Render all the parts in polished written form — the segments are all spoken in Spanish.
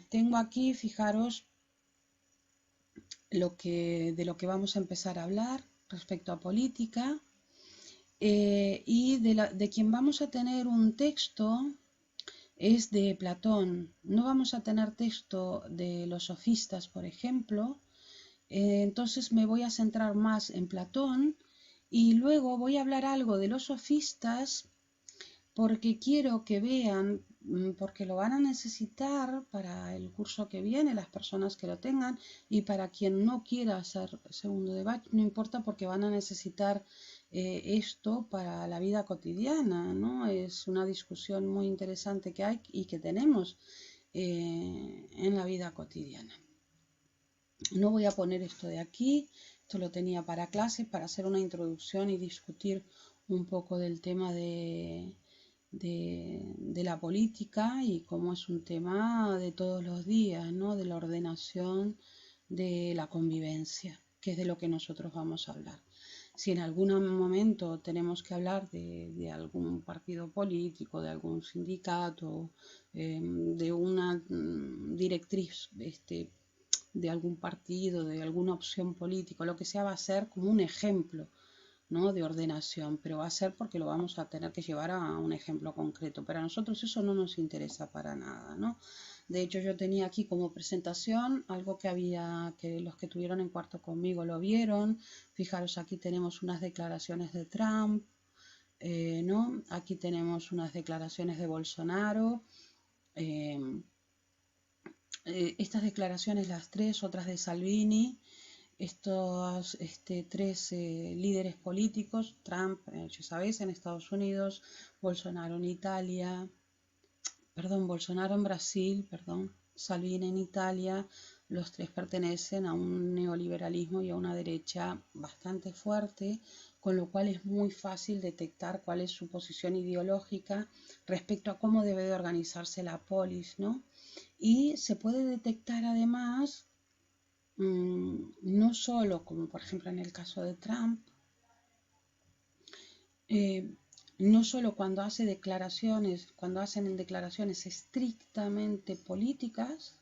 Tengo aquí, fijaros, de lo que vamos a empezar a hablar respecto a política, y de quien vamos a tener un texto es de Platón. No vamos a tener texto de los sofistas, por ejemplo. Entonces me voy a centrar más en Platón y luego voy a hablar algo de los sofistas porque quiero que vean, porque lo van a necesitar para el curso que viene, las personas que lo tengan, y para quien no quiera hacer segundo debate, no importa porque van a necesitar esto para la vida cotidiana, ¿no? Es una discusión muy interesante que hay y que tenemos en la vida cotidiana. No voy a poner esto de aquí, esto lo tenía para clase, para hacer una introducción y discutir un poco del tema de la política y cómo es un tema de todos los días, ¿no? De la ordenación de la convivencia, que es de lo que nosotros vamos a hablar. Si en algún momento tenemos que hablar de algún partido político, de algún sindicato, de una directriz de algún partido, de alguna opción política, lo que sea, va a ser como un ejemplo, ¿no? De ordenación, pero va a ser porque lo vamos a tener que llevar a un ejemplo concreto. Pero a nosotros eso no nos interesa para nada, ¿no? De hecho, yo tenía aquí como presentación algo que los que tuvieron en cuarto conmigo lo vieron. Fijaros, aquí tenemos unas declaraciones de Trump, ¿no? Aquí tenemos unas declaraciones de Bolsonaro. Estas declaraciones, las tres, otras de Salvini, estos tres líderes políticos, Trump, ya sabéis, en Estados Unidos, Bolsonaro en Italia, Bolsonaro en Brasil, Salvini en Italia, los tres pertenecen a un neoliberalismo y a una derecha bastante fuerte, con lo cual es muy fácil detectar cuál es su posición ideológica respecto a cómo debe de organizarse la polis, ¿no? Y se puede detectar además no solo, como por ejemplo en el caso de Trump, no solo cuando hacen declaraciones estrictamente políticas,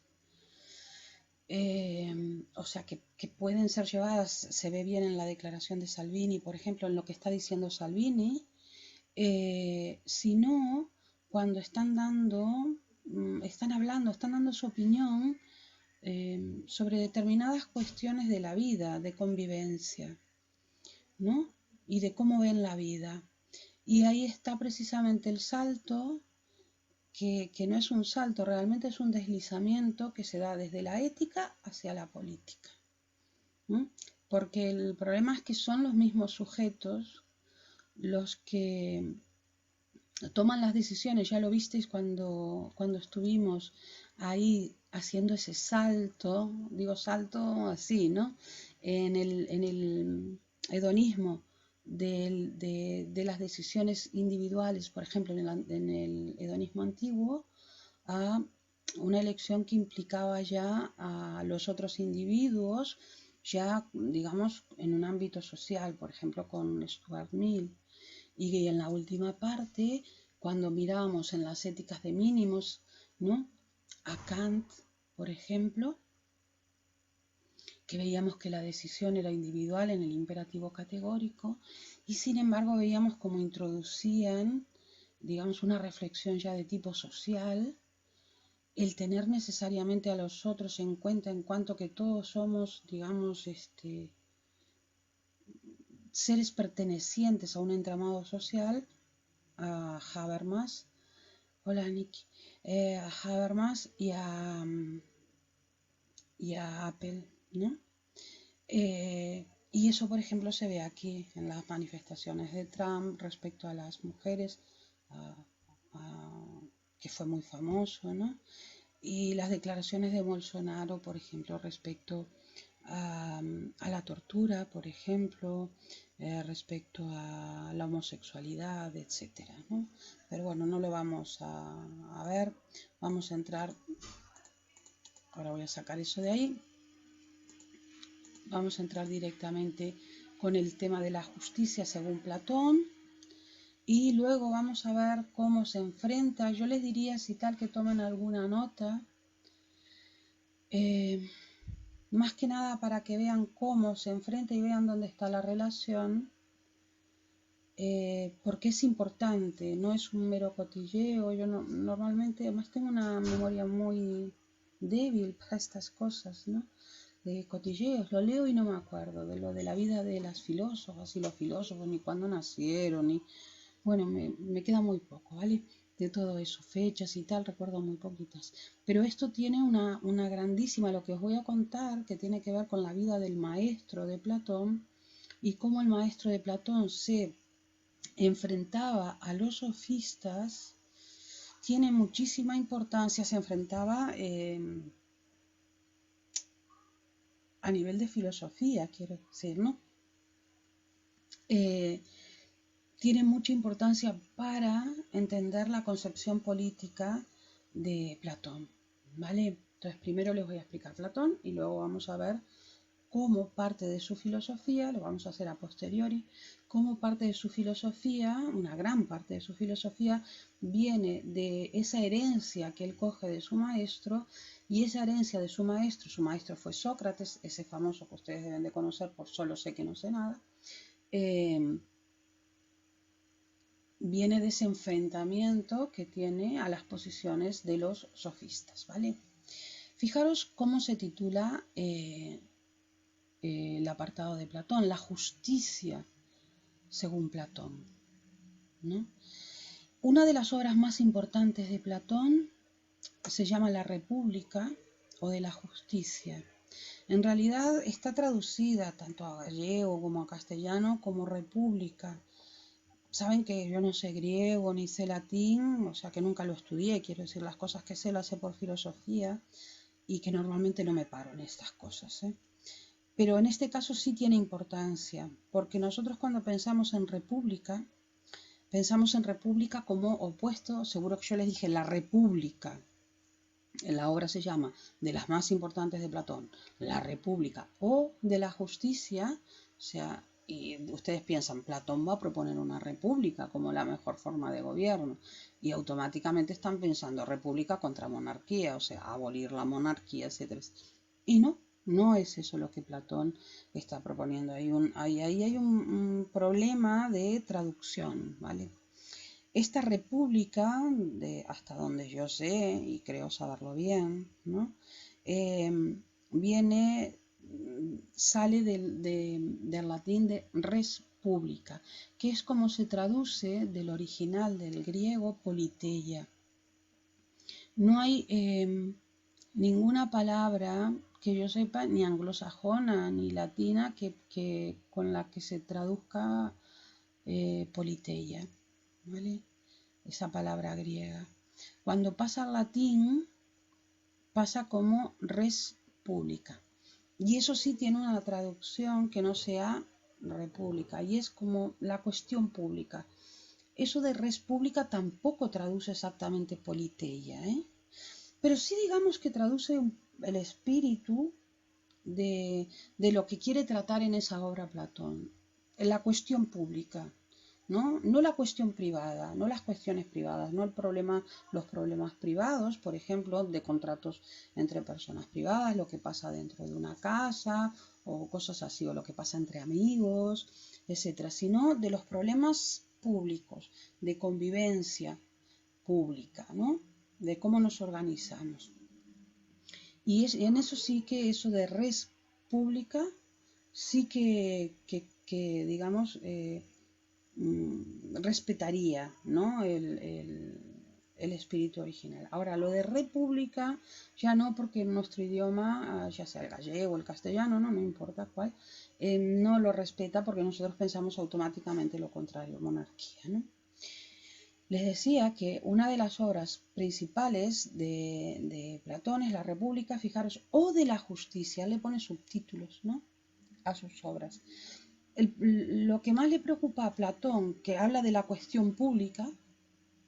o sea, que pueden ser llevadas, se ve bien en la declaración de Salvini, por ejemplo, en lo que está diciendo Salvini, sino cuando están dando su opinión sobre determinadas cuestiones de la vida, de convivencia, ¿no? Y de cómo ven la vida. Y ahí está precisamente el salto, que no es un salto, realmente es un deslizamiento que se da desde la ética hacia la política, ¿no? Porque el problema es que son los mismos sujetos los que toman las decisiones. Ya lo visteis cuando estuvimos ahí haciendo ese salto, digo salto así, ¿no? En el hedonismo de las decisiones individuales, por ejemplo, en el hedonismo antiguo, a una elección que implicaba ya a los otros individuos, ya digamos en un ámbito social, por ejemplo con Stuart Mill. Y en la última parte, cuando mirábamos en las éticas de mínimos, ¿no? A Kant, por ejemplo, que veíamos que la decisión era individual en el imperativo categórico, y sin embargo veíamos cómo introducían, digamos, una reflexión ya de tipo social, el tener necesariamente a los otros en cuenta en cuanto que todos somos, digamos, seres pertenecientes a un entramado social, a Habermas, hola Nicky, a Habermas y a Apple, ¿no? Y eso, por ejemplo, se ve aquí en las manifestaciones de Trump respecto a las mujeres, que fue muy famoso, ¿no? Y las declaraciones de Bolsonaro, por ejemplo, respecto a la tortura, por ejemplo, respecto a la homosexualidad, etcétera, ¿no? Pero bueno, no lo vamos a ver. Vamos a entrar, ahora voy a sacar eso de ahí. Vamos a entrar directamente con el tema de la justicia según Platón. Y luego vamos a ver cómo se enfrenta. Yo les diría, si tal, que tomen alguna nota, más que nada para que vean cómo se enfrenta y vean dónde está la relación, porque es importante, no es un mero cotilleo. Yo no, normalmente, además tengo una memoria muy débil para estas cosas, ¿no? De cotilleos, lo leo y no me acuerdo de lo de la vida de las filósofas y los filósofos, ni cuándo nacieron, ni... Bueno, me queda muy poco, ¿vale? De todo eso, fechas y tal, recuerdo muy poquitas. Pero esto tiene una grandísima, lo que os voy a contar, que tiene que ver con la vida del maestro de Platón y cómo el maestro de Platón se enfrentaba a los sofistas, tiene muchísima importancia, se enfrentaba a nivel de filosofía, quiero decir, ¿no? Tiene mucha importancia para entender la concepción política de Platón, ¿vale? Entonces primero les voy a explicar Platón y luego vamos a ver cómo parte de su filosofía, lo vamos a hacer a posteriori, cómo parte de su filosofía, una gran parte de su filosofía, viene de esa herencia que él coge de su maestro, y esa herencia de su maestro fue Sócrates, ese famoso que ustedes deben de conocer por Solo sé que no sé nada, viene de ese enfrentamiento que tiene a las posiciones de los sofistas, ¿vale? Fijaros cómo se titula el apartado de Platón, la justicia según Platón, ¿no? Una de las obras más importantes de Platón se llama La República o de la Justicia. En realidad está traducida tanto a gallego como a castellano como República. Saben que yo no sé griego ni sé latín, o sea que nunca lo estudié, quiero decir, las cosas que sé las sé por filosofía y que normalmente no me paro en estas cosas, ¿eh? Pero en este caso sí tiene importancia, porque nosotros cuando pensamos en república como opuesto, seguro que yo les dije la república. La obra se llama, de las más importantes de Platón, La República o de la Justicia, o sea, y ustedes piensan, Platón va a proponer una república como la mejor forma de gobierno, y automáticamente están pensando república contra monarquía, o sea, abolir la monarquía, etcétera. Y no, no es eso lo que Platón está proponiendo. Ahí hay un problema de traducción, ¿vale? Esta república, hasta donde yo sé, y creo saberlo bien, ¿no? Sale del latín de res publica, que es como se traduce del original del griego politeia. No hay ninguna palabra que yo sepa, ni anglosajona ni latina, con la que se traduzca politeia, ¿vale? Esa palabra griega. Cuando pasa al latín, pasa como res publica. Y eso sí tiene una traducción que no sea república, y es como la cuestión pública. Eso de res pública tampoco traduce exactamente politeia, ¿eh? Pero sí digamos que traduce el espíritu de lo que quiere tratar en esa obra Platón, en la cuestión pública, ¿no? No la cuestión privada, no las cuestiones privadas, no los problemas privados, por ejemplo, de contratos entre personas privadas, lo que pasa dentro de una casa o cosas así, o lo que pasa entre amigos, etcétera, sino de los problemas públicos, de convivencia pública, ¿no? De cómo nos organizamos. Y en eso sí que eso de res pública sí que digamos, respetaría, ¿no? el espíritu original. Ahora, lo de república ya no, porque en nuestro idioma, ya sea el gallego o el castellano, no me importa cuál, no lo respeta, porque nosotros pensamos automáticamente lo contrario, monarquía, ¿no? Les decía que una de las obras principales de Platón es La República, fijaros, o de la Justicia, él le pone subtítulos, ¿no?, a sus obras. Lo que más le preocupa a Platón, que habla de la cuestión pública,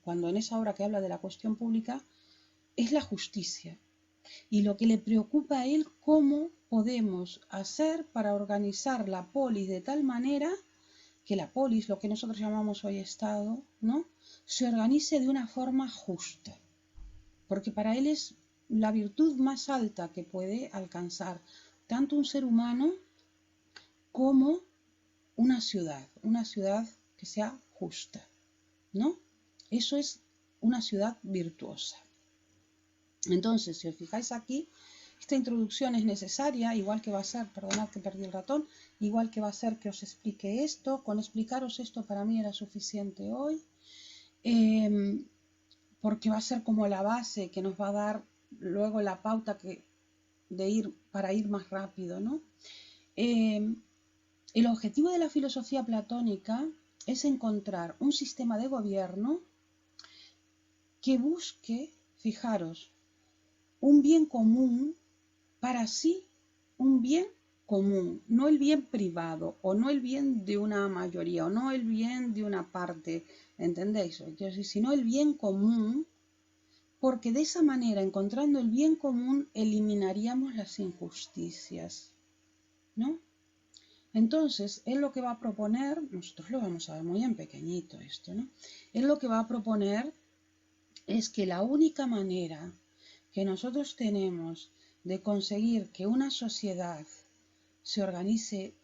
cuando en esa obra que habla de la cuestión pública, es la justicia. Y lo que le preocupa a él, cómo podemos hacer para organizar la polis de tal manera que la polis, lo que nosotros llamamos hoy Estado, ¿no?, se organice de una forma justa. Porque para él es la virtud más alta que puede alcanzar tanto un ser humano como una ciudad que sea justa, ¿no? Eso es una ciudad virtuosa. Entonces, si os fijáis aquí, esta introducción es necesaria, igual que va a ser, perdonad que perdí el ratón, igual que va a ser que os explique esto. Con explicaros esto para mí era suficiente hoy, porque va a ser como la base que nos va a dar luego la pauta para ir más rápido, ¿no? El objetivo de la filosofía platónica es encontrar un sistema de gobierno que busque, fijaros, un bien común para sí, un bien común, no el bien privado, o no el bien de una mayoría, o no el bien de una parte, ¿entendéis? Quiero decir, sino el bien común, porque de esa manera, encontrando el bien común, eliminaríamos las injusticias, ¿no? Entonces, él lo que va a proponer, nosotros lo vamos a ver muy en pequeñito esto, ¿no? Él lo que va a proponer es que la única manera que nosotros tenemos de conseguir que una sociedad se organice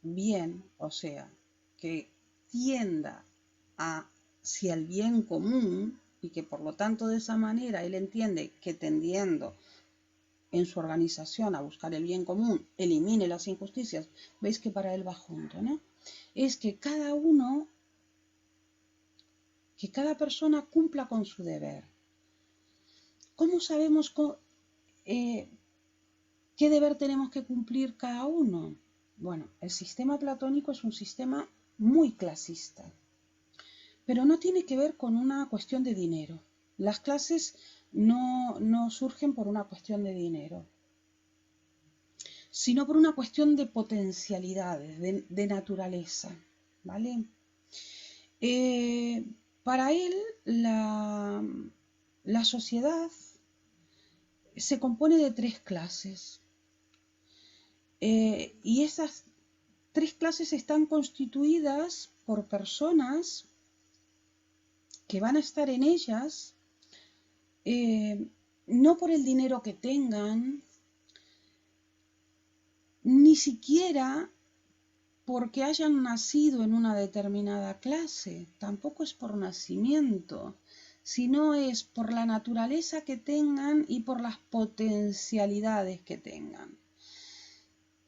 bien, o sea, que tienda hacia el bien común y que por lo tanto de esa manera él entiende que tendiendo en su organización a buscar el bien común elimine las injusticias, veis que para él va junto, ¿no? Es que cada persona cumpla con su deber. ¿Cómo sabemos qué deber tenemos que cumplir cada uno? Bueno, el sistema platónico es un sistema muy clasista, pero no tiene que ver con una cuestión de dinero. Las clases no surgen por una cuestión de dinero, sino por una cuestión de potencialidades, de naturaleza, ¿vale? Para él, la sociedad se compone de 3 clases. Y esas 3 clases están constituidas por personas que van a estar en ellas no por el dinero que tengan, ni siquiera porque hayan nacido en una determinada clase, tampoco es por nacimiento, sino es por la naturaleza que tengan y por las potencialidades que tengan.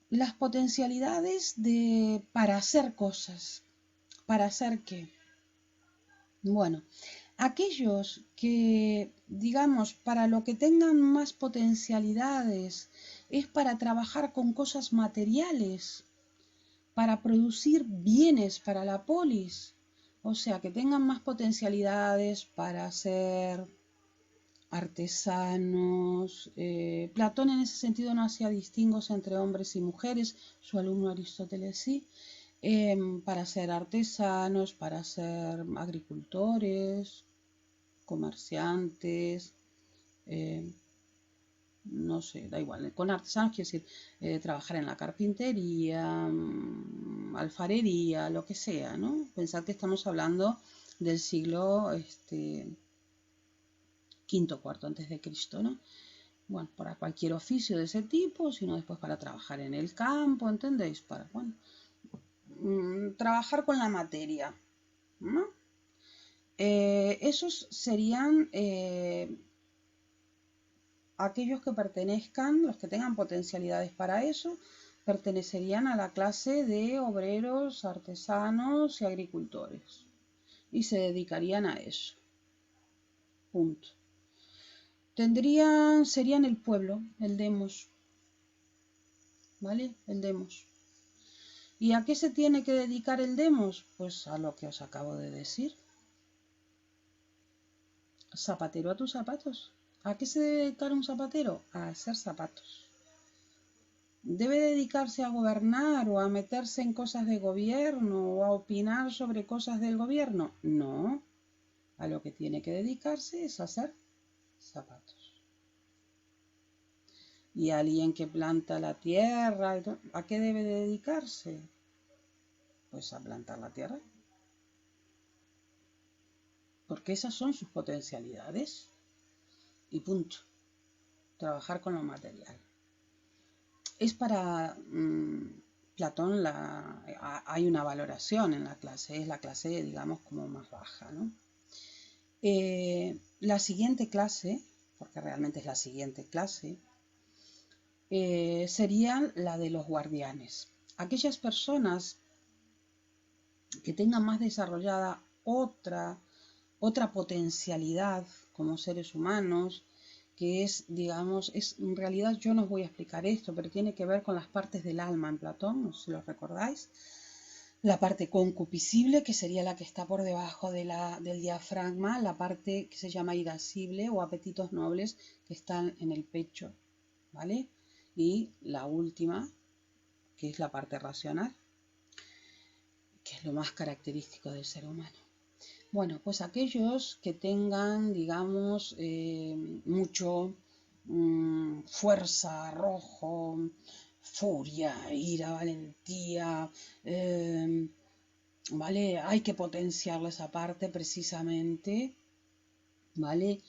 Las potencialidades para hacer cosas. ¿Para hacer qué? Bueno, aquellos que, digamos, para lo que tengan más potencialidades es para trabajar con cosas materiales, para producir bienes para la polis, o sea, que tengan más potencialidades para ser artesanos. Platón en ese sentido no hacía distingos entre hombres y mujeres, su alumno Aristóteles sí, para ser artesanos, para ser agricultores, comerciantes, no sé, da igual, con artesanos quiero decir trabajar en la carpintería, alfarería, lo que sea, ¿no? Pensad que estamos hablando del siglo quinto, cuarto antes de Cristo, ¿no? Bueno, para cualquier oficio de ese tipo, sino después para trabajar en el campo, ¿entendéis? Para, bueno, trabajar con la materia, ¿no? Esos serían aquellos que pertenezcan, los que tengan potencialidades para eso, pertenecerían a la clase de obreros, artesanos y agricultores. Y se dedicarían a eso. Punto. Serían el pueblo, el demos. ¿Vale? El demos. ¿Y a qué se tiene que dedicar el demos? Pues a lo que os acabo de decir. Zapatero a tus zapatos. ¿A qué se debe dedicar un zapatero? A hacer zapatos. ¿Debe dedicarse a gobernar o a meterse en cosas de gobierno o a opinar sobre cosas del gobierno? No. A lo que tiene que dedicarse es a hacer zapatos. Y alguien que planta la tierra, ¿a qué debe dedicarse? Pues a plantar la tierra. Porque esas son sus potencialidades. Y punto. trabajar con lo material. Es para Platón, hay una valoración en la clase, es la clase, digamos, como más baja, ¿no? La siguiente clase, porque realmente es la siguiente clase, sería la de los guardianes. Aquellas personas que tengan más desarrollada otra potencialidad como seres humanos, que es, digamos, en realidad yo no os voy a explicar esto, pero tiene que ver con las partes del alma en Platón, no sé si lo recordáis. La parte concupiscible, que sería la que está por debajo del diafragma, la parte que se llama irascible o apetitos nobles, que están en el pecho, ¿vale? Y la última, que es la parte racional, que es lo más característico del ser humano. Bueno, pues aquellos que tengan, digamos, mucho fuerza, arrojo, furia, ira, valentía, ¿vale? Hay que potenciarla esa parte precisamente, ¿vale?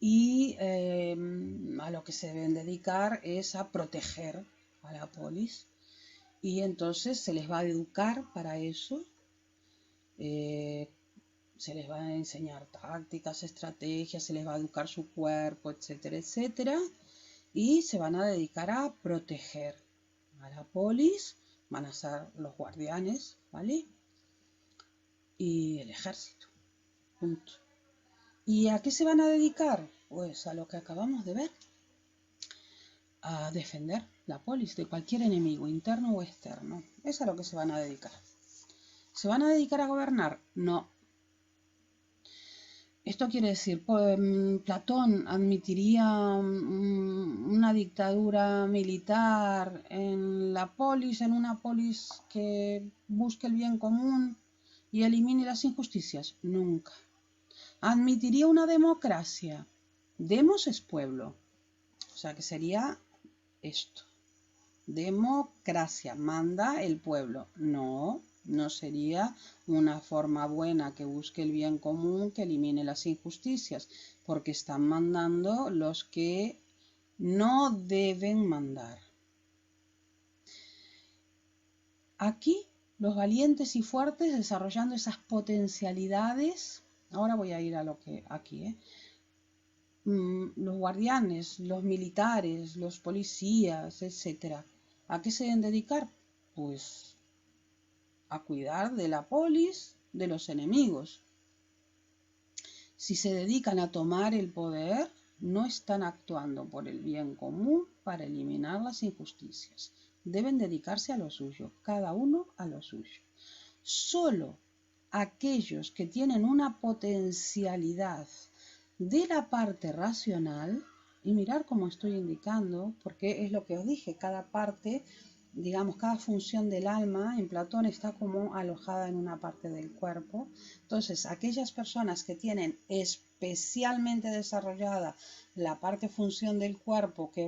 Y a lo que se deben dedicar es a proteger a la polis. Y entonces se les va a educar para eso. Se les va a enseñar tácticas, estrategias, se les va a educar su cuerpo, etcétera, etcétera. Y se van a dedicar a proteger a la polis, van a ser los guardianes, ¿vale? Y el ejército, punto. ¿Y a qué se van a dedicar? Pues a lo que acabamos de ver, a defender la polis de cualquier enemigo, interno o externo. Es a lo que se van a dedicar. ¿Se van a dedicar a gobernar? No. Esto quiere decir, Platón admitiría una dictadura militar en la polis, en una polis que busque el bien común y elimine las injusticias. Nunca. ¿Admitiría una democracia? Demos es pueblo. O sea que sería esto. Democracia, manda el pueblo. No, no sería una forma buena que busque el bien común, que elimine las injusticias, porque están mandando los que no deben mandar. Aquí, los valientes y fuertes desarrollando esas potencialidades. Ahora voy a ir a lo que aquí, los guardianes, los militares, los policías, etcétera. ¿A qué se deben dedicar? Pues a cuidar de la polis, de los enemigos. Si se dedican a tomar el poder, no están actuando por el bien común para eliminar las injusticias. Deben dedicarse a lo suyo, cada uno a lo suyo. Solo aquellos que tienen una potencialidad de la parte racional, y mirar cómo estoy indicando, porque es lo que os dije, cada parte, digamos, cada función del alma en Platón está como alojada en una parte del cuerpo. Entonces, aquellas personas que tienen especialmente desarrollada la parte función del cuerpo que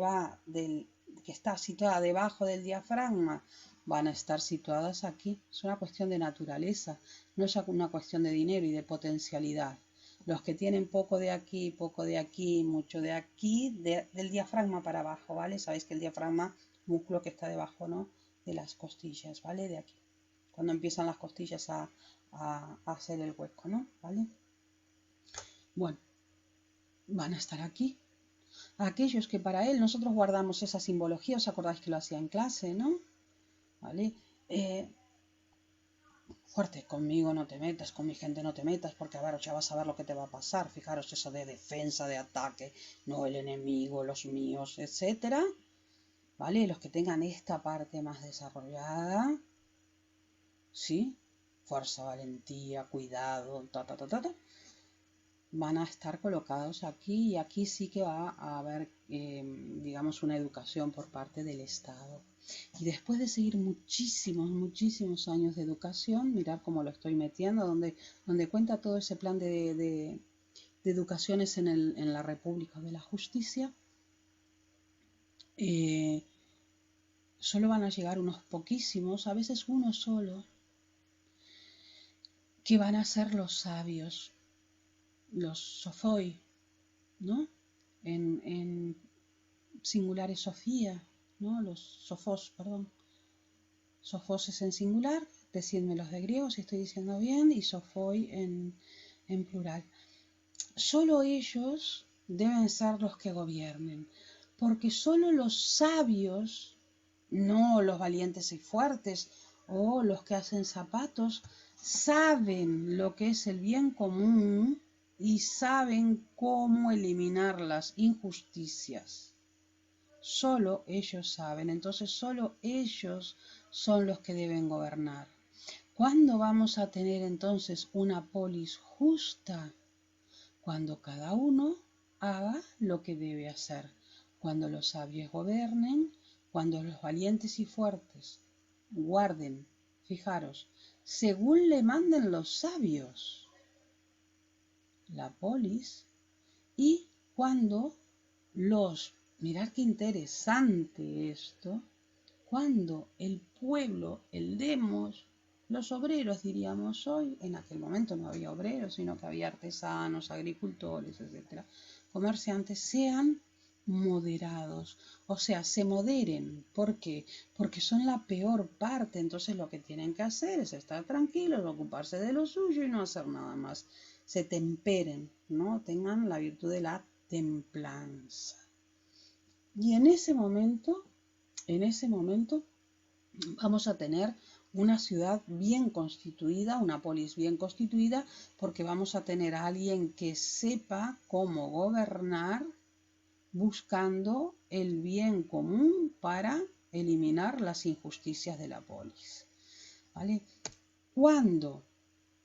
está situada debajo del diafragma, van a estar situadas aquí. Es una cuestión de naturaleza, no es una cuestión de dinero y de potencialidad. Los que tienen poco de aquí, mucho de aquí, del diafragma para abajo, ¿vale? Sabéis que el diafragma, músculo que está debajo, ¿no? De las costillas, ¿vale? De aquí. Cuando empiezan las costillas a hacer el hueco, ¿no? ¿Vale? Bueno, van a estar aquí. Aquellos que para él nosotros guardamos esa simbología, os acordáis que lo hacía en clase, ¿no? ¿Vale? Fuerte, conmigo no te metas, con mi gente no te metas, porque a ver, ya vas a ver lo que te va a pasar. Fijaros eso de defensa, de ataque, no el enemigo, los míos, etcétera. ¿Vale? Los que tengan esta parte más desarrollada, ¿sí? Fuerza, valentía, cuidado, van a estar colocados aquí y aquí sí que va a haber, digamos, una educación por parte del Estado. Y después de seguir muchísimos años de educación, mirar cómo lo estoy metiendo, donde cuenta todo ese plan de educaciones en la República de la Justicia, solo van a llegar unos poquísimos, a veces uno solo, que van a ser los sabios, los sophoi, ¿no? En singular es Sofía, ¿no? Los sofos, perdón. Sofos es en singular, decidme los de griego si estoy diciendo bien, y sofoi en plural. Solo ellos deben ser los que gobiernen, porque solo los sabios, no los valientes y fuertes o los que hacen zapatos, saben lo que es el bien común y saben cómo eliminar las injusticias. Solo ellos saben, entonces solo ellos son los que deben gobernar. ¿Cuándo vamos a tener entonces una polis justa? Cuando cada uno haga lo que debe hacer, cuando los sabios gobiernen, cuando los valientes y fuertes guarden, fijaros, según le manden los sabios, la polis, y cuando mirad qué interesante esto, cuando el pueblo, el demos, los obreros diríamos hoy, en aquel momento no había obreros, sino que había artesanos, agricultores, etcétera, comerciantes, sean moderados, o sea, se moderen. ¿Por qué? Porque son la peor parte, entonces lo que tienen que hacer es estar tranquilos, ocuparse de lo suyo y no hacer nada más. Se temperen, ¿no? Tengan la virtud de la templanza. Y en ese momento vamos a tener una ciudad bien constituida, una polis bien constituida, porque vamos a tener a alguien que sepa cómo gobernar buscando el bien común para eliminar las injusticias de la polis. ¿Vale? Cuando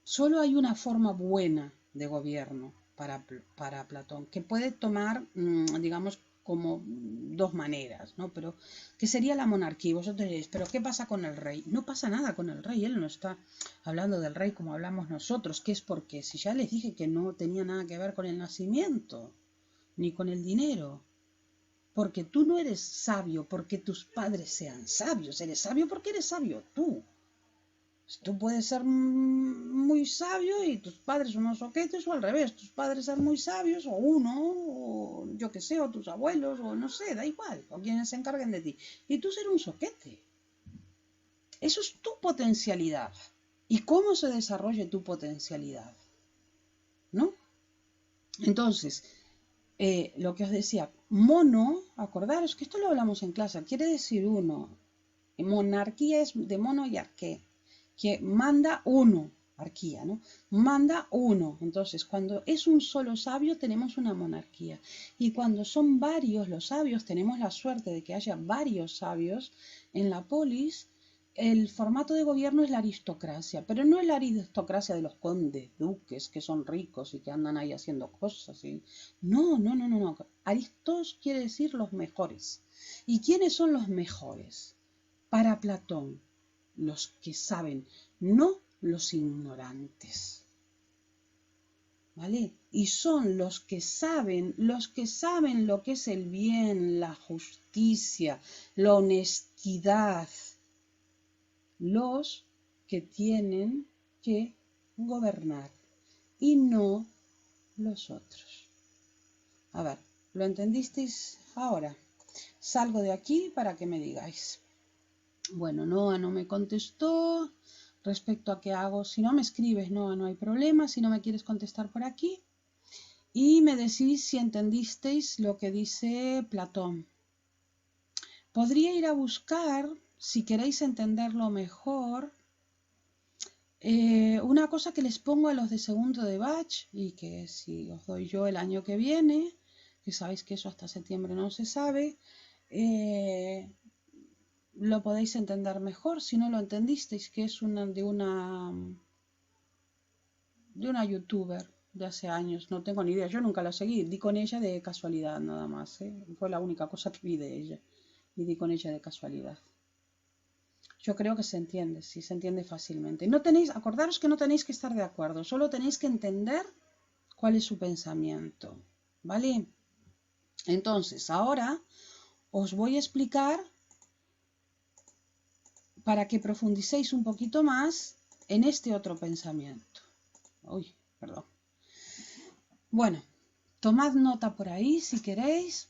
solo hay una forma buena de gobierno para Platón, que puede tomar, digamos, como dos maneras, ¿no? Pero que sería la monarquía. Vosotros diréis, ¿pero qué pasa con el rey? No pasa nada con el rey, él no está hablando del rey como hablamos nosotros, que es porque si ya les dije que no tenía nada que ver con el nacimiento, ni con el dinero. Porque tú no eres sabio porque tus padres sean sabios, eres sabio porque eres sabio tú. Tú puedes ser muy sabio y tus padres unos soquetes, o al revés, tus padres ser muy sabios, o uno, o yo qué sé, o tus abuelos, o no sé, da igual, o quienes se encarguen de ti. Y tú ser un soquete. Eso es tu potencialidad. ¿Y cómo se desarrolla tu potencialidad? ¿No? Entonces, lo que os decía, mono, acordaros que esto lo hablamos en clase, quiere decir uno. Monarquía es de mono y arqué, que manda uno, arquía, ¿no? Manda uno. Entonces, cuando es un solo sabio, tenemos una monarquía. Y cuando son varios los sabios, tenemos la suerte de que haya varios sabios en la polis. El formato de gobierno es la aristocracia, pero no es la aristocracia de los condes, duques, que son ricos y que andan ahí haciendo cosas. ¿Sí? No. Aristos quiere decir los mejores. ¿Y quiénes son los mejores? Para Platón, los que saben, no los ignorantes. ¿Vale? Y son los que saben lo que es el bien, la justicia, la honestidad, los que tienen que gobernar y no los otros. A ver, ¿lo entendisteis ahora? Salgo de aquí para que me digáis. Bueno, Noa no me contestó respecto a qué hago. Si no me escribes, Noa, no hay problema. Si no me quieres contestar por aquí. Y me decís si entendisteis lo que dice Platón. Podría ir a buscar, si queréis entenderlo mejor, una cosa que les pongo a los de segundo de batch y que si os doy yo el año que viene, que sabéis que eso hasta septiembre no se sabe, lo podéis entender mejor. Si no lo entendisteis, que es de una youtuber de hace años, no tengo ni idea, yo nunca la seguí, di con ella de casualidad nada más, fue la única cosa que vi de ella y di con ella de casualidad. Yo creo que se entiende, sí, se entiende fácilmente. No tenéis, acordaros que no tenéis que estar de acuerdo, solo tenéis que entender cuál es su pensamiento, ¿vale? Entonces, ahora os voy a explicar para que profundicéis un poquito más en este otro pensamiento. Uy, perdón. Bueno, tomad nota por ahí si queréis.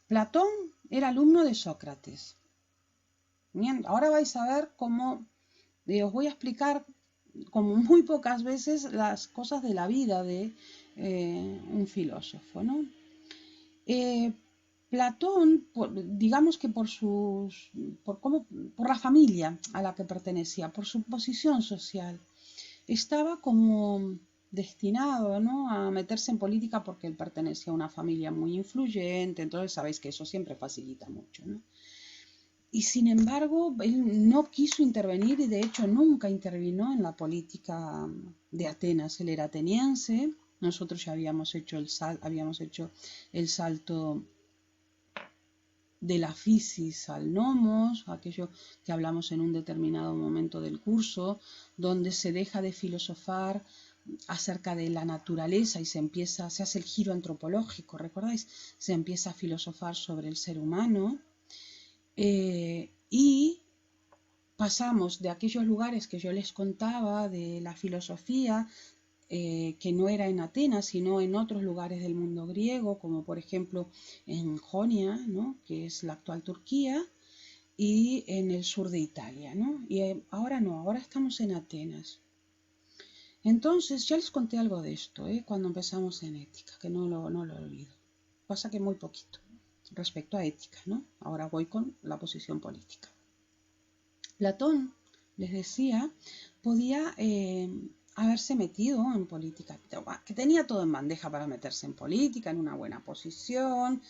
Platón era alumno de Sócrates. Bien, ahora vais a ver cómo, os voy a explicar como muy pocas veces las cosas de la vida de un filósofo, ¿no? Platón, digamos que por la familia a la que pertenecía, por su posición social, estaba como destinado, ¿no?, a meterse en política porque él pertenecía a una familia muy influyente, entonces sabéis que eso siempre facilita mucho, ¿no? Y sin embargo, él no quiso intervenir y de hecho nunca intervino en la política de Atenas. Él era ateniense, nosotros ya habíamos hecho el salto de la fisis al nomos, aquello que hablamos en un determinado momento del curso, donde se deja de filosofar acerca de la naturaleza y se hace el giro antropológico, ¿recordáis? Se empieza a filosofar sobre el ser humano. Y pasamos de aquellos lugares que yo les contaba de la filosofía, que no era en Atenas, sino en otros lugares del mundo griego, como por ejemplo en Jonia, ¿no?, que es la actual Turquía, y en el sur de Italia, ¿no? Y ahora no, ahora estamos en Atenas. Entonces, ya les conté algo de esto, cuando empezamos en ética, que no lo olvido. Pasa que muy poquito respecto a ética, ¿no? Ahora voy con la posición política. Platón, les decía, podía haberse metido en política, que tenía todo en bandeja para meterse en política, en una buena posición,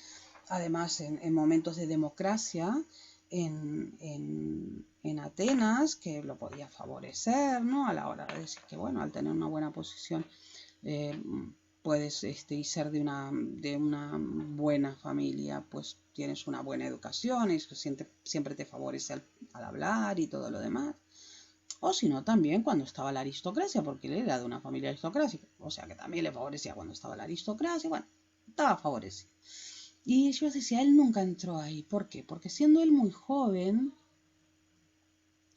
además en momentos de democracia en Atenas, que lo podía favorecer, ¿no?, a la hora de decir que, bueno, al tener una buena posición eh, puedes y ser de una buena familia, pues tienes una buena educación y eso siempre te favorece al hablar y todo lo demás. O si no, también cuando estaba la aristocracia, porque él era de una familia aristocrática, o sea que también le favorecía cuando estaba la aristocracia, bueno, estaba favorecido. Y yo decía, él nunca entró ahí. ¿Por qué? Porque siendo él muy joven,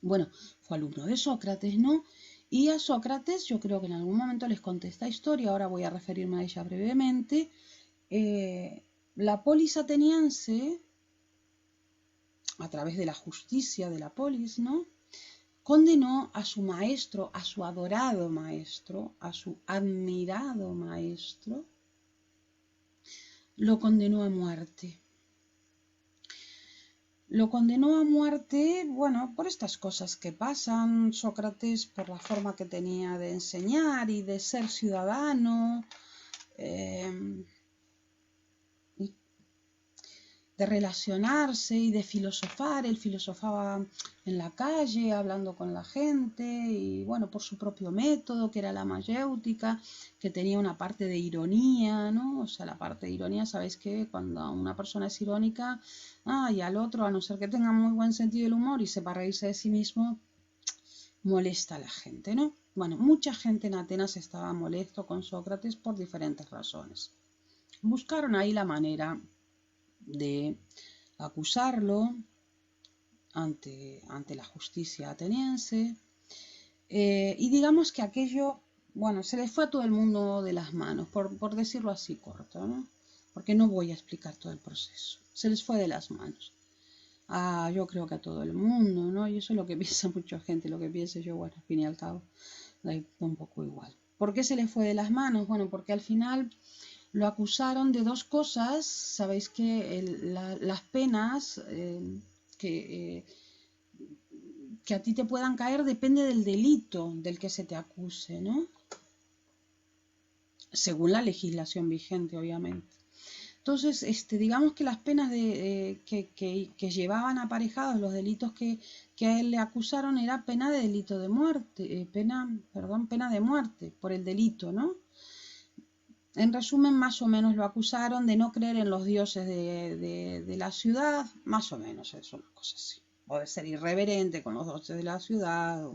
bueno, fue alumno de Sócrates, ¿no? Y a Sócrates, yo creo que en algún momento les conté esta historia, ahora voy a referirme a ella brevemente. La polis ateniense, a través de la justicia de la polis, ¿no?, condenó a su maestro, a su adorado maestro, a su admirado maestro, lo condenó a muerte. Lo condenó a muerte, bueno, por estas cosas que pasan. Sócrates, por la forma que tenía de enseñar y de ser ciudadano, de relacionarse y de filosofar. Él filosofaba en la calle, hablando con la gente, y bueno, por su propio método, que era la mayéutica, que tenía una parte de ironía, ¿no? O sea, la parte de ironía, ¿sabéis qué? Cuando una persona es irónica, y al otro, a no ser que tenga muy buen sentido del humor y sepa reírse de sí mismo, molesta a la gente, ¿no? Bueno, mucha gente en Atenas estaba molesto con Sócrates por diferentes razones. Buscaron ahí la manera de acusarlo ante la justicia ateniense, y digamos que aquello, bueno, se les fue a todo el mundo de las manos, por decirlo así corto, ¿no? Porque no voy a explicar todo el proceso. Se les fue de las manos. Yo creo que a todo el mundo, ¿no? Y eso es lo que piensa mucha gente, lo que piense yo, bueno, al fin y al cabo, da un poco igual. ¿Por qué se les fue de las manos? Bueno, porque al final lo acusaron de dos cosas. Sabéis que las penas que a ti te puedan caer depende del delito del que se te acuse, ¿no? Según la legislación vigente, obviamente. Entonces, digamos que las penas que llevaban aparejados los delitos que a él le acusaron era pena de delito de muerte, pena de muerte por el delito, ¿no? En resumen, más o menos lo acusaron de no creer en los dioses de la ciudad, más o menos, es una cosa así. O de ser irreverente con los dioses de la ciudad,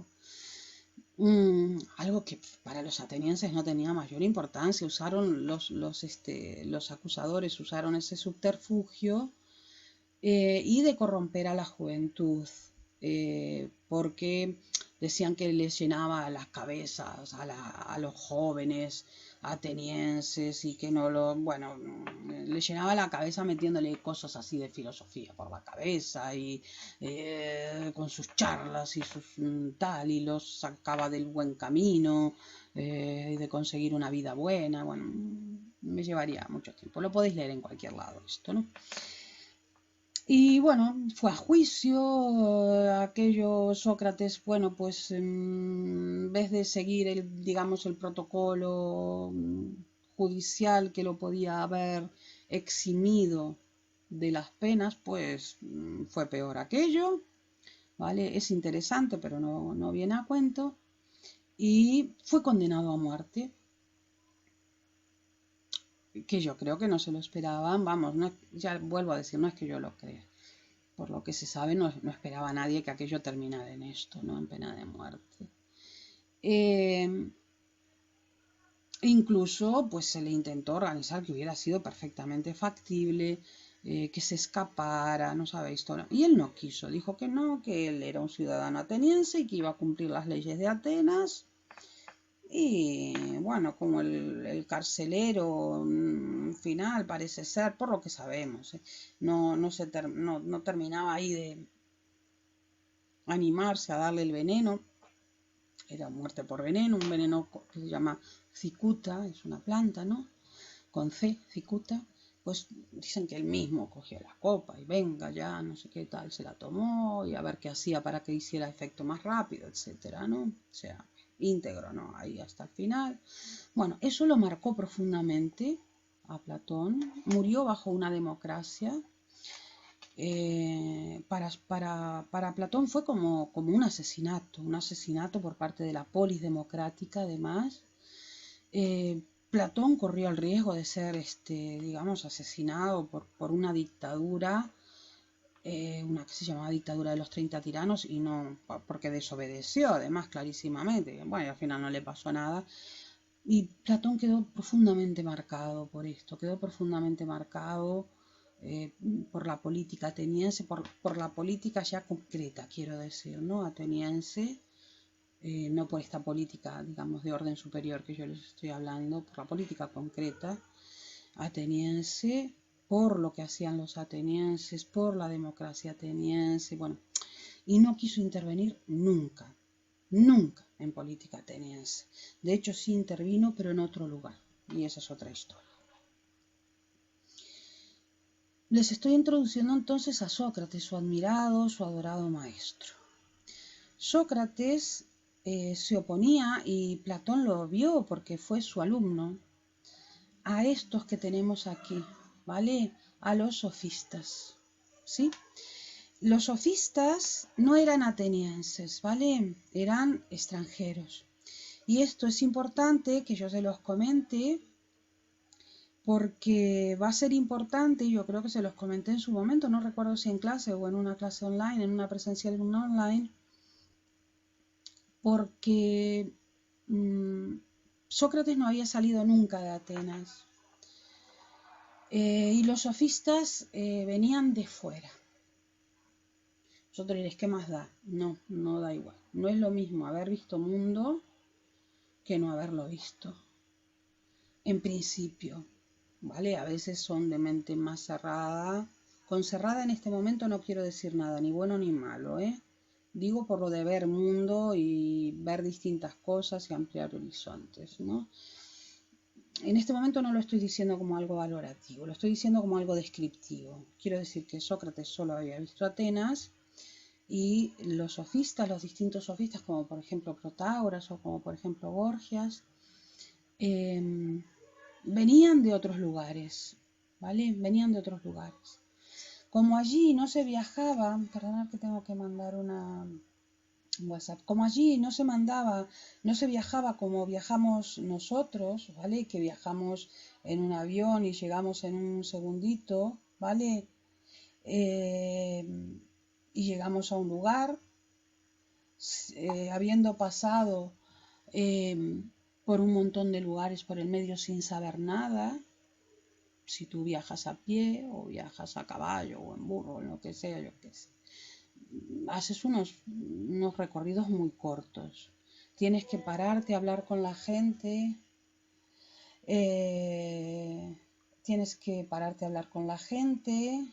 algo que para los atenienses no tenía mayor importancia. Usaron los acusadores usaron ese subterfugio, y de corromper a la juventud, porque decían que les llenaba las cabezas a los jóvenes atenienses y que no lo, bueno, le llenaba la cabeza metiéndole cosas así de filosofía por la cabeza y con sus charlas y sus tal, y los sacaba del buen camino, de conseguir una vida buena. Bueno, me llevaría mucho tiempo. Lo podéis leer en cualquier lado esto, ¿no? Y bueno, fue a juicio, aquello Sócrates, bueno, pues en vez de seguir el, digamos, el protocolo judicial que lo podía haber eximido de las penas, pues fue peor aquello, ¿vale? Es interesante, pero no viene a cuento, y fue condenado a muerte, que yo creo que no se lo esperaban, vamos, no, ya vuelvo a decir, no es que yo lo crea. Por lo que se sabe, no esperaba nadie que aquello terminara en esto, ¿no? En pena de muerte. Incluso, pues se le intentó organizar que hubiera sido perfectamente factible, que se escapara, no sabéis todo. Y él no quiso, dijo que no, que él era un ciudadano ateniense y que iba a cumplir las leyes de Atenas. Y bueno, como el carcelero final parece ser, por lo que sabemos, no terminaba ahí de animarse a darle el veneno, era muerte por veneno, un veneno que se llama cicuta, es una planta, ¿no? Con C, cicuta, pues dicen que él mismo cogió la copa y venga ya, no sé qué tal, se la tomó y a ver qué hacía para que hiciera efecto más rápido, etcétera, ¿no? O sea, íntegro, ¿no? Ahí hasta el final. Bueno, eso lo marcó profundamente a Platón, murió bajo una democracia. Para Platón fue como un asesinato por parte de la polis democrática, además. Platón corrió el riesgo de ser, digamos, asesinado por una dictadura, una que se llamaba dictadura de los 30 tiranos, y no, porque desobedeció, además, clarísimamente. Bueno, y al final no le pasó nada. Y Platón quedó profundamente marcado por esto, quedó profundamente marcado eh, por la política ateniense, por la política ya concreta, quiero decir, ¿no? Ateniense, no por esta política, digamos, de orden superior que yo les estoy hablando, por la política concreta ateniense, por lo que hacían los atenienses, por la democracia ateniense, bueno, y no quiso intervenir nunca, nunca en política ateniense. De hecho, sí intervino, pero en otro lugar, y esa es otra historia. Les estoy introduciendo entonces a Sócrates, su admirado, su adorado maestro. Sócrates se oponía, y Platón lo vio porque fue su alumno, a estos que tenemos aquí, ¿vale? A los sofistas, ¿sí? Los sofistas no eran atenienses, ¿vale? Eran extranjeros. Y esto es importante que yo se los comente, porque va a ser importante, yo creo que se los comenté en su momento, no recuerdo si en clase o en una clase online, en una presencial o una online, porque Sócrates no había salido nunca de Atenas, y los sofistas venían de fuera. Vosotros diréis, ¿qué más da? No da igual. No es lo mismo haber visto mundo que no haberlo visto. En principio, ¿vale? A veces son de mente más cerrada. Con cerrada en este momento no quiero decir nada, ni bueno ni malo, ¿eh? Digo por lo de ver mundo y ver distintas cosas y ampliar horizontes, ¿no? En este momento no lo estoy diciendo como algo valorativo, lo estoy diciendo como algo descriptivo. Quiero decir que Sócrates solo había visto Atenas, y los sofistas, los distintos sofistas, como por ejemplo Protágoras o como por ejemplo Gorgias, venían de otros lugares, ¿vale? Venían de otros lugares. Como allí no se viajaba, perdonad que tengo que mandar una WhatsApp, como allí no se viajaba como viajamos nosotros, ¿vale? Que viajamos en un avión y llegamos en un segundito, ¿vale? Y llegamos a un lugar, habiendo pasado por un montón de lugares por el medio sin saber nada. Si tú viajas a pie o viajas a caballo o en burro o en lo que sea, yo qué sé, haces unos recorridos muy cortos. Tienes que pararte a hablar con la gente, Tienes que pararte a hablar con la gente.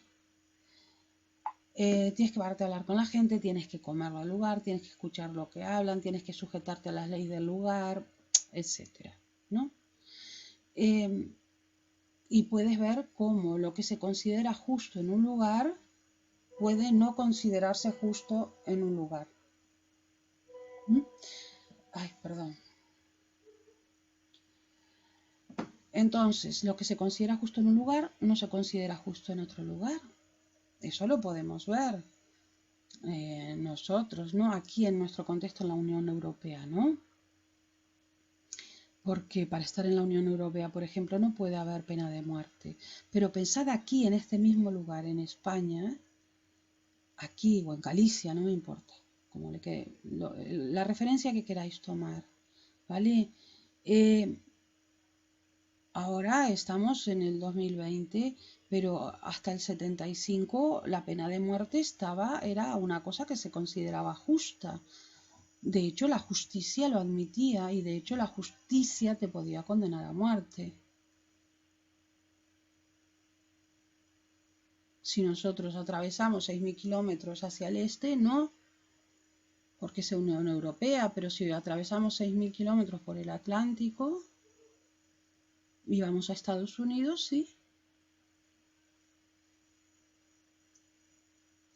Tienes que pararte a hablar con la gente, tienes que comerlo al lugar, tienes que escuchar lo que hablan, tienes que sujetarte a las leyes del lugar, etcétera, ¿no? Y puedes ver cómo lo que se considera justo en un lugar puede no considerarse justo en un lugar. Ay, perdón. Entonces, lo que se considera justo en un lugar no se considera justo en otro lugar. Eso lo podemos ver nosotros, ¿no? Aquí en nuestro contexto en la Unión Europea, ¿no? Porque para estar en la Unión Europea, por ejemplo, no puede haber pena de muerte. Pero pensad aquí, en este mismo lugar, en España, aquí o en Galicia, no me importa, como le quede, la referencia que queráis tomar, ¿vale? Ahora estamos en el 2020, pero hasta el 75 la pena de muerte era una cosa que se consideraba justa. De hecho, la justicia lo admitía y de hecho la justicia te podía condenar a muerte. Si nosotros atravesamos 6.000 kilómetros hacia el este, no, porque es Unión Europea, pero si atravesamos 6.000 kilómetros por el Atlántico y vamos a Estados Unidos, sí.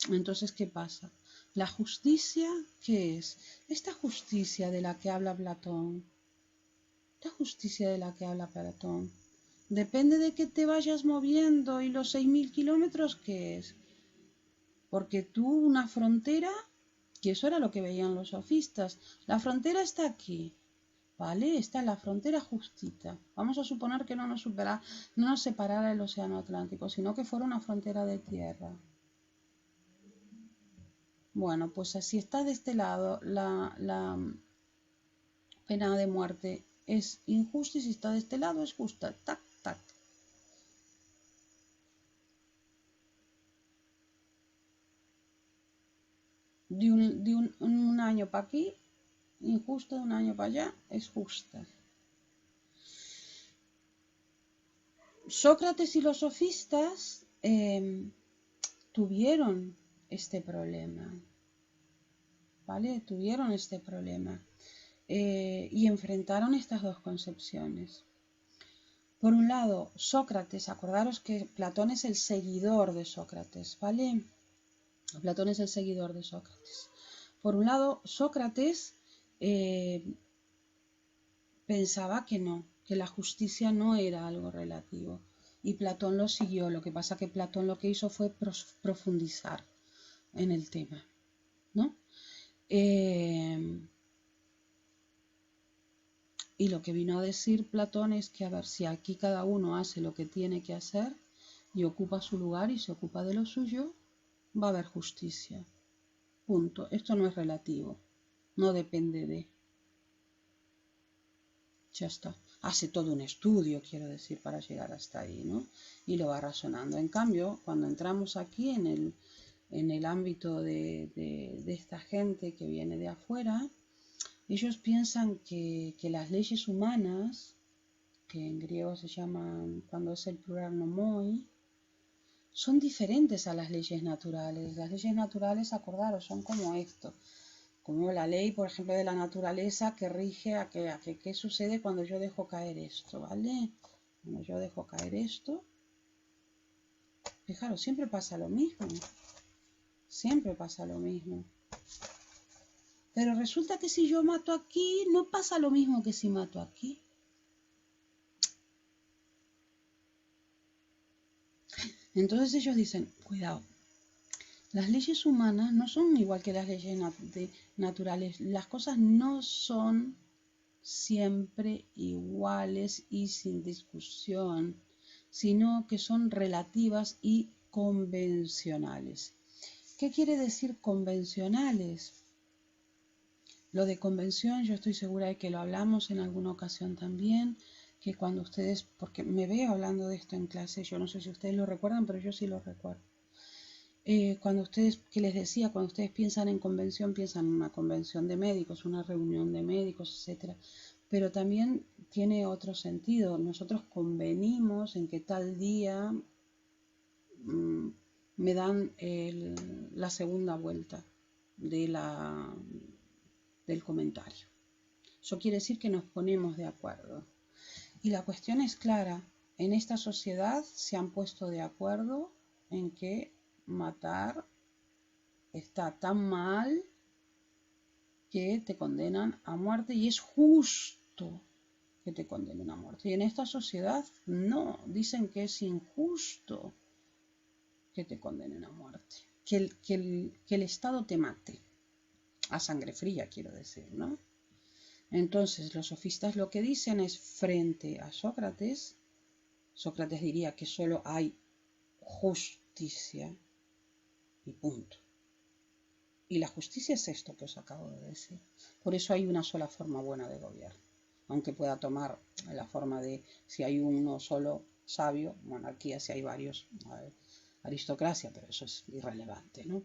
Entonces, ¿qué pasa? La justicia, ¿qué es? Esta justicia de la que habla Platón, esta justicia de la que habla Platón, depende de que te vayas moviendo y los 6.000 kilómetros, ¿qué es? Porque tú una frontera, que eso era lo que veían los sofistas, la frontera está aquí, ¿vale? Está en la frontera justita. Vamos a suponer que no nos separara el océano Atlántico, sino que fuera una frontera de tierra. Bueno, pues si está de este lado, la pena de muerte es injusta y si está de este lado es justa. Tac, tac. Un año para aquí, injusto, de un año para allá, es justa. Sócrates y los sofistas tuvieron este problema, ¿vale? Tuvieron este problema y enfrentaron estas dos concepciones. Por un lado, Sócrates, acordaros que Platón es el seguidor de Sócrates, ¿vale? Platón es el seguidor de Sócrates. Por un lado, Sócrates pensaba que no, que la justicia no era algo relativo. Y Platón lo siguió. Lo que pasa que Platón lo que hizo fue profundizar en el tema, ¿no? Y lo que vino a decir Platón es que, a ver, si aquí cada uno hace lo que tiene que hacer y ocupa su lugar y se ocupa de lo suyo, va a haber justicia. Punto. Esto no es relativo. No depende de. Ya está. Hace todo un estudio, quiero decir, para llegar hasta ahí, ¿no? Y lo va razonando. En cambio, cuando entramos aquí en el ámbito de esta gente que viene de afuera, ellos piensan que las leyes humanas, que en griego se llaman, cuando es el plural nomoi, son diferentes a las leyes naturales. Las leyes naturales, acordaros, son como esto. Como la ley, por ejemplo, de la naturaleza que rige a qué sucede cuando yo dejo caer esto, ¿vale? Cuando yo dejo caer esto, fijaros, siempre pasa lo mismo. Siempre pasa lo mismo. Pero resulta que si yo mato aquí, no pasa lo mismo que si mato aquí. Entonces ellos dicen, cuidado, las leyes humanas no son igual que las leyes naturales. Las cosas no son siempre iguales y sin discusión, sino que son relativas y convencionales. ¿Qué quiere decir convencionales? Lo de convención yo estoy segura de que lo hablamos en alguna ocasión también, que cuando ustedes, porque me veo hablando de esto en clase, yo no sé si ustedes lo recuerdan, pero yo sí lo recuerdo. Cuando ustedes, que les decía, cuando ustedes piensan en convención, piensan en una convención de médicos, una reunión de médicos, etcétera. pero también tiene otro sentido. Nosotros convenimos en que tal día me dan la segunda vuelta del comentario. Eso quiere decir que nos ponemos de acuerdo. Y la cuestión es clara. En esta sociedad se han puesto de acuerdo en que matar está tan mal que te condenan a muerte y es justo que te condenen a muerte. Y en esta sociedad no, dicen que es injusto que te condenen a muerte, que el Estado te mate, a sangre fría quiero decir, ¿no? Entonces los sofistas lo que dicen es, frente a Sócrates, Sócrates diría que solo hay justicia y punto. Y la justicia es esto que os acabo de decir. Por eso hay una sola forma buena de gobierno. Aunque pueda tomar la forma de, si hay uno solo sabio, monarquía si hay varios, aristocracia, pero eso es irrelevante, ¿no?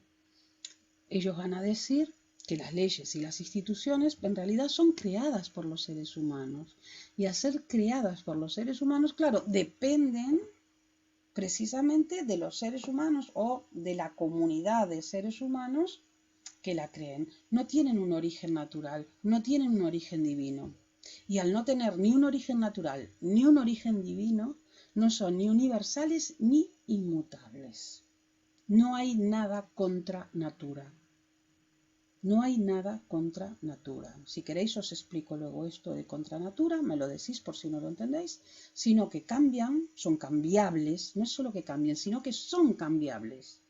Ellos van a decir que las leyes y las instituciones en realidad son creadas por los seres humanos. Y al ser creadas por los seres humanos, claro, dependen precisamente de los seres humanos o de la comunidad de seres humanos que la creen. No tienen un origen natural, no tienen un origen divino. Y al no tener ni un origen natural ni un origen divino, no son ni universales ni inmutables. No hay nada contra natura. No hay nada contra natura. Si queréis os explico luego esto de contra natura, me lo decís por si no lo entendéis, sino que cambian, son cambiables, no es solo que cambien, sino que son cambiables,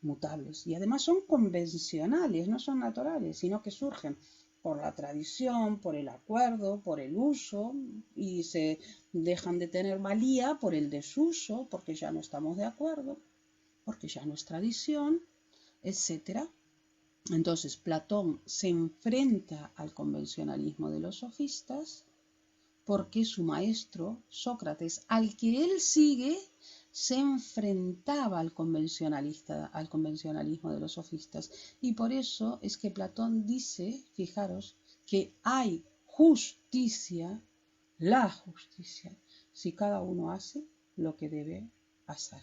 mutables, y además son convencionales, no son naturales, sino que surgen por la tradición, por el acuerdo, por el uso, y se dejan de tener valía por el desuso, porque ya no estamos de acuerdo, porque ya no es tradición, etcétera. Entonces Platón se enfrenta al convencionalismo de los sofistas porque su maestro, Sócrates, al que él sigue, se enfrentaba al convencionalismo de los sofistas. Y por eso es que Platón dice, fijaros, que hay justicia, la justicia, si cada uno hace lo que debe hacer.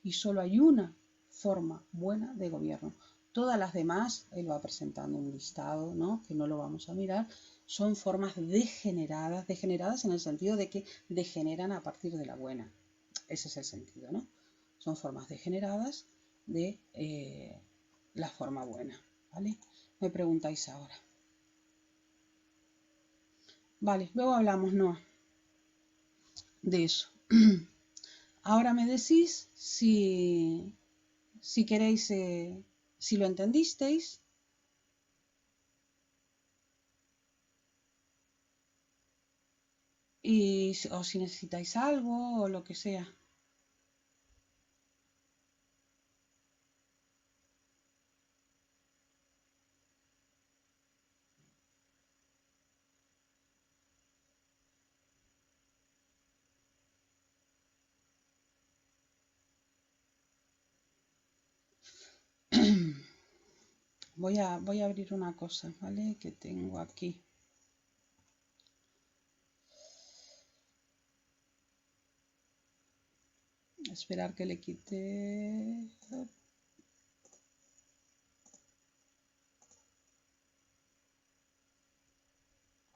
Y solo hay una forma buena de gobierno. Todas las demás, él va presentando un listado, ¿no?, que no lo vamos a mirar, son formas degeneradas en el sentido de que degeneran a partir de la buena. Ese es el sentido, ¿no? Son formas degeneradas de la forma buena, ¿vale? Me preguntáis ahora. Vale, luego hablamos, Noa, de eso. Ahora me decís si queréis, si lo entendisteis. O si necesitáis algo o lo que sea. Voy a abrir una cosa, ¿vale?, que tengo aquí. Esperar que le quite.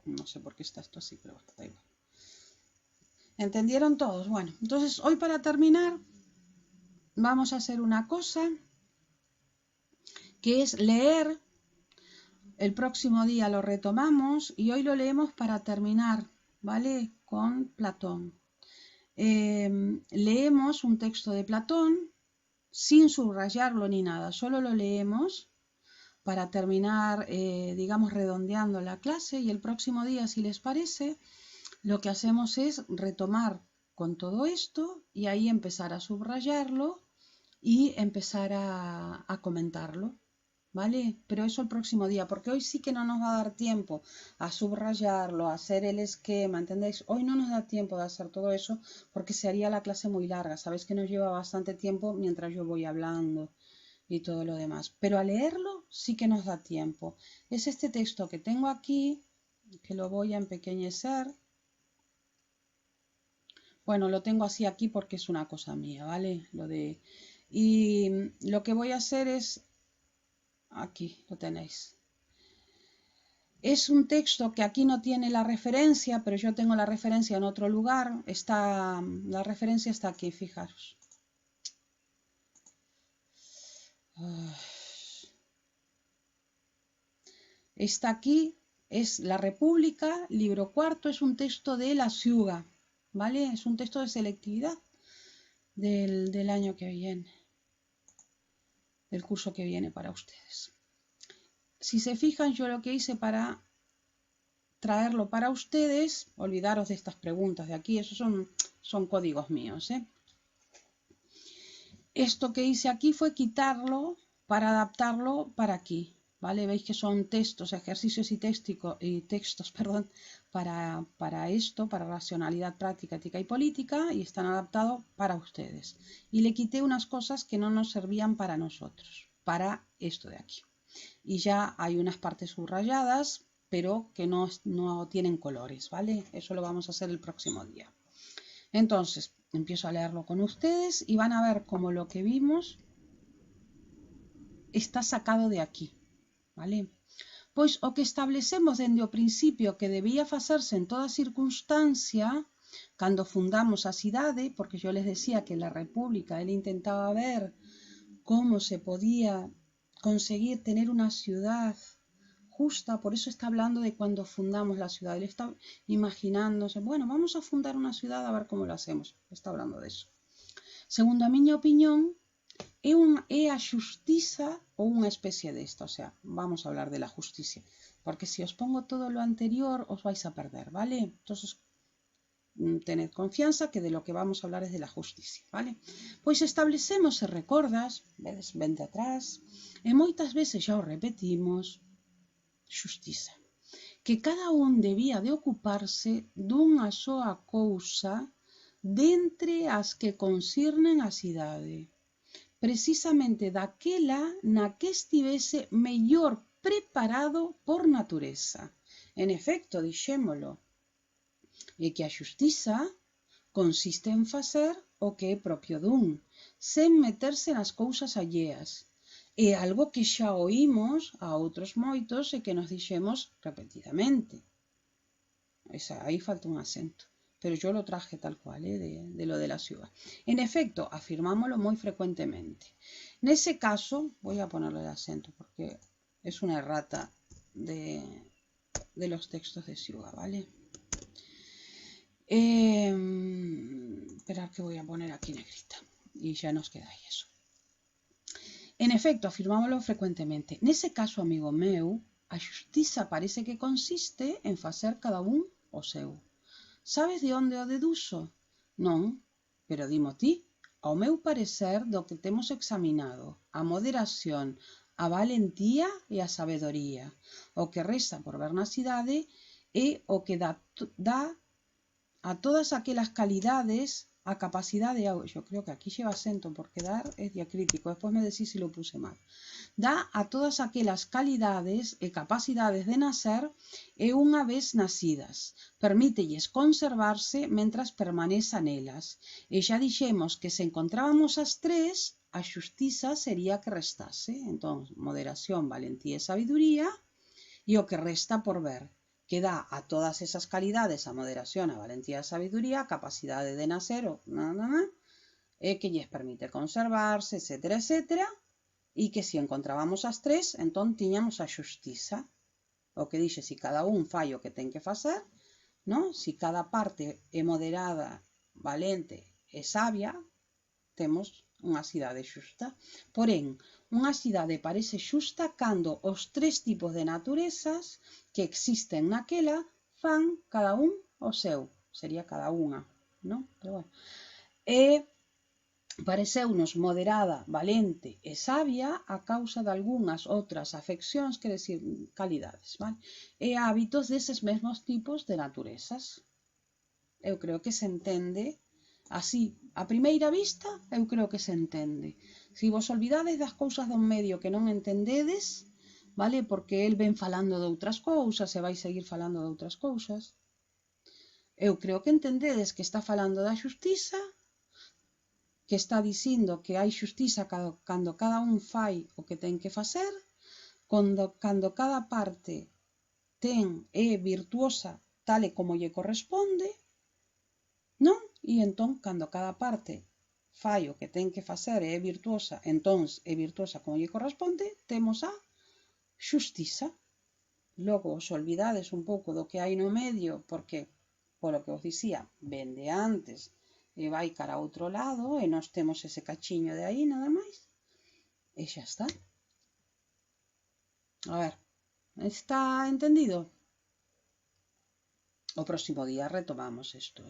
No sé por qué está esto así, pero bueno, da igual. ¿Entendieron todos? Bueno, entonces hoy para terminar vamos a hacer una cosa que es leer. El próximo día lo retomamos y hoy lo leemos para terminar, ¿vale?, con Platón. Leemos un texto de Platón sin subrayarlo ni nada, solo lo leemos para terminar, digamos, redondeando la clase, y el próximo día, si les parece, lo que hacemos es retomar con todo esto y ahí empezar a subrayarlo y empezar a comentarlo, ¿vale? Pero eso el próximo día, porque hoy sí que no nos va a dar tiempo a subrayarlo, a hacer el esquema, ¿entendéis? Hoy no nos da tiempo de hacer todo eso porque se haría la clase muy larga. Sabéis que nos lleva bastante tiempo mientras yo voy hablando y todo lo demás. Pero a leerlo sí que nos da tiempo. Es este texto que tengo aquí, que lo voy a empequeñecer. Bueno, lo tengo así aquí porque es una cosa mía, ¿vale? Y lo que voy a hacer es, aquí lo tenéis. Es un texto que aquí no tiene la referencia, pero yo tengo la referencia en otro lugar. La referencia está aquí, fijaros. Está aquí, es La República, libro cuarto, es un texto de la Ciuga, ¿vale? Es un texto de selectividad del año que viene, del curso que viene para ustedes. Si se fijan, yo lo que hice para traerlo para ustedes, olvidaros de estas preguntas de aquí, esos son códigos míos, ¿eh? Esto que hice aquí fue quitarlo para adaptarlo para aquí, ¿vale? Veis que son textos, ejercicios y textos, perdón, para esto, para racionalidad práctica, ética y política, y están adaptados para ustedes. Y le quité unas cosas que no nos servían para nosotros, para esto de aquí. Y ya hay unas partes subrayadas, pero que no tienen colores, ¿vale? Eso lo vamos a hacer el próximo día. Entonces, empiezo a leerlo con ustedes y van a ver cómo lo que vimos está sacado de aquí, ¿vale? Pois o que establecemos dende o principio que debía facerse en toda circunstancia, cando fundamos a cidade, porque yo les decía que en la República él intentaba ver cómo se podía conseguir tener una ciudad justa, por eso está hablando de cuando fundamos la ciudad. Él está imaginándose, bueno, vamos a fundar una ciudad a ver cómo lo hacemos. Está hablando de eso. Segundo a miña opinión, é a xustiza ou unha especie desta, o sea, vamos a hablar de la justicia, porque si os pongo todo lo anterior os vais a perder, ¿vale? Entonces, tened confianza que de lo que vamos a hablar es de la justicia, ¿vale? Pois establecemos, se recordas, vedes, vente atrás, e moitas veces xa o repetimos, xustiza, que cada un debía de ocuparse dunha soa cousa dentre as que concirnen a cidade, precisamente daquela na que estivese mellor preparado por natureza. En efecto, dixémolo, e que a xustiza consiste en facer o que é propio dun, sen meterse nas cousas alleas. É algo que xa oímos a outros moitos e que nos dixemos repetidamente. Aí falta un acento, pero yo lo traje tal cual, de lo de la ciudad. En efecto, afirmámoslo muy frecuentemente. En ese caso, voy a ponerle el acento porque es una errata de los textos de Ciuga, ¿vale? Esperar que voy a poner aquí negrita y ya nos queda ahí eso. En efecto, afirmámoslo frecuentemente. Nese caso, amigo meu, a xustiza parece que consiste en facer cada un o seu. Sabes de onde o deduzo? Non, pero dimo ti. Ao meu parecer, do que temos examinado, a moderación, a valentía e a sabedoría. O que resta por ver na cidade é o que dá a todas aquelas calidades a capacidade, yo creo que aquí lleva acento porque dar es diacrítico, despois me decís si lo puse mal, dá a todas aquelas calidades e capacidades de nacer e unha vez nacidas, permítelles conservarse mentras permanezan elas, e xa dixemos que se encontrábamos as tres, a xustiza sería que restase, entón, moderación, valentía e sabiduría, e o que resta por ver, que dá a todas esas calidades, a moderación, a valentía, a sabiduría, a capacidade de nacer, e que lles permite conservarse, etcétera, etcétera, e que se encontrábamos as tres, entón tiñamos a xustiza, o que dixe, si cada un fai o que ten que facer, non? Si cada parte é moderada, valente e sabia, temos unha cidade xusta. Porén, unha cidade parece xusta cando os tres tipos de naturezas que existen naquela fan cada un o seu. Sería cada unha, non? Pero bueno. E pareceunos moderada, valente e sabia a causa de algunhas outras afeccións, que decir, calidades, vale? E hábitos deses mesmos tipos de naturezas. Eu creo que se entende así, a primeira vista, eu creo que se entende. Se vos olvidades das cousas do medio que non entendedes, vale? Porque el ven falando de outras cousas e vai seguir falando de outras cousas. Eu creo que entendedes que está falando da xustiza, que está dicindo que hai xustiza cando cada un fai o que ten que facer, cando cada parte é virtuosa tal e como lle corresponde, non? E entón, cando cada parte fai o que ten que facer e é virtuosa, entón é virtuosa como lle corresponde, temos a xustiza. Logo os olvidades un pouco do que hai no medio, porque, polo que os dicía, vende antes e vai cara a outro lado, e nós temos ese cachiño de aí nada máis, e xa está. A ver, está entendido? O próximo día retomamos isto,